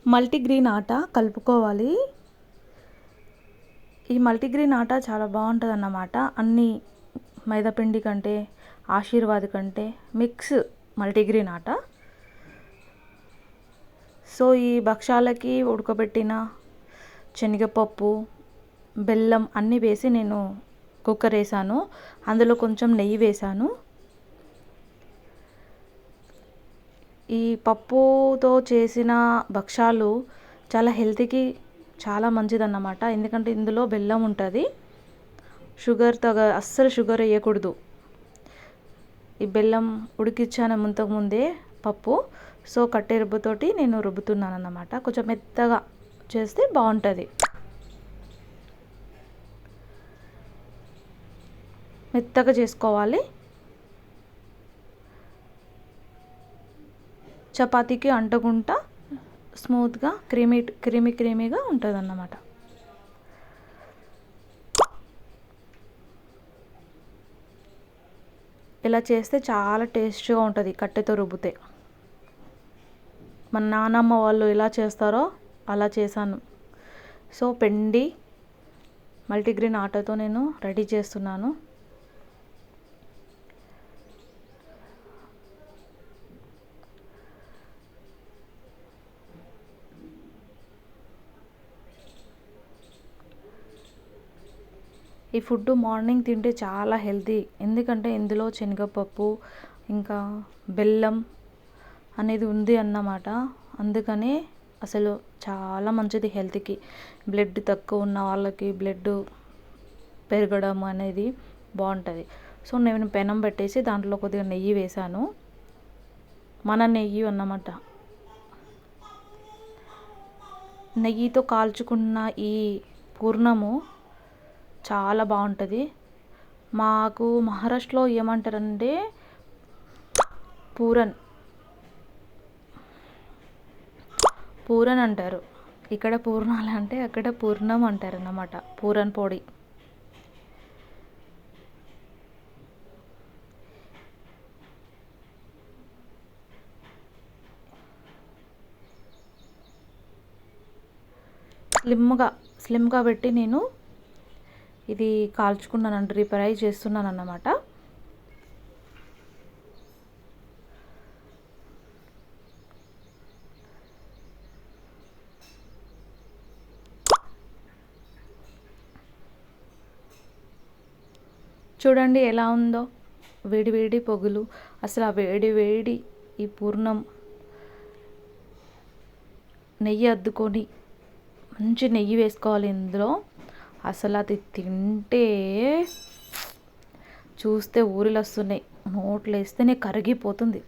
Multigrain ఆట కలుపుకోవాలి. ఈ మల్టీగ్రెయిన్ ఆట చాలా బాగుంటుంది అన్నమాట. అన్ని మైదాపిండి కంటే, ఆశీర్వాద్ కంటే మిక్స్ మల్టీగ్రెయిన్ ఆట. సో ఈ భక్షాలకి ఉడకబెట్టిన శనగపప్పు, బెల్లం అన్నీ వేసి నేను కుక్కర్ వేసాను. అందులో కొంచెం నెయ్యి వేసాను. ఈ పప్పుతో చేసిన భక్షాలు చాలా హెల్త్కి చాలా మంచిదన్నమాట. ఎందుకంటే ఇందులో బెల్లం ఉంటుంది. అస్సలు షుగర్ వేయకూడదు. ఈ బెల్లం ఉడికించాను ముందే పప్పు. సో కట్టె రుబ్బుతోటి నేను రుబ్బుతున్నాను అన్నమాట. కొంచెం మెత్తగా చేస్తే బాగుంటుంది. మెత్తగా చేసుకోవాలి. చపాతీకి అంటకుండా స్మూత్గా క్రీమీగా ఉంటుంది అన్నమాట. ఇలా చేస్తే చాలా టేస్ట్గా ఉంటుంది కట్టెతో రుబ్బితే. మన నానమ్మ వాళ్ళు ఎలా చేస్తారో అలా చేశాను. సో పిండి మల్టీగ్రెయిన్ ఆటతో నేను రెడీ చేస్తున్నాను. ఈ ఫుడ్ మార్నింగ్ తింటే చాలా హెల్తీ. ఎందుకంటే ఇందులో శనగపప్పు ఇంకా బెల్లం అనేది ఉంది అన్నమాట. అందుకనే అసలు చాలా మంచిది హెల్త్కి. బ్లడ్ తక్కువ ఉన్న వాళ్ళకి బ్లడ్ పెరగడం అనేది బాగుంటుంది. సో నేను పెనం పెట్టేసి దాంట్లో కొద్దిగా నెయ్యి వేసాను. మన నెయ్యి అన్నమాట. నెయ్యితో కాల్చుకున్న ఈ పూర్ణము చాలా బాగుంటుంది. మాకు మహారాష్ట్రలో ఏమంటారంటే పూరన్ అంటారు. ఇక్కడ పూర్ణాలు అంటే అక్కడ పూర్ణం అంటారు అన్నమాట. పూరన్ పొడి. స్లిమ్గా పెట్టి నేను ఇది కాల్చుకున్నాను, డీప్ ఫ్రై చేస్తున్నాను అన్నమాట. చూడండి ఎలా ఉందో వేడి పొగులు. అసలు ఆ వేడి ఈ పూర్ణం నెయ్యి అద్దుకొని మంచి నెయ్యి వేసుకోవాలి ఇందులో. అసలు అది తింటే చూస్తే ఊరిలో వస్తున్నాయి. నోట్లో వేస్తేనే కరిగిపోతుంది.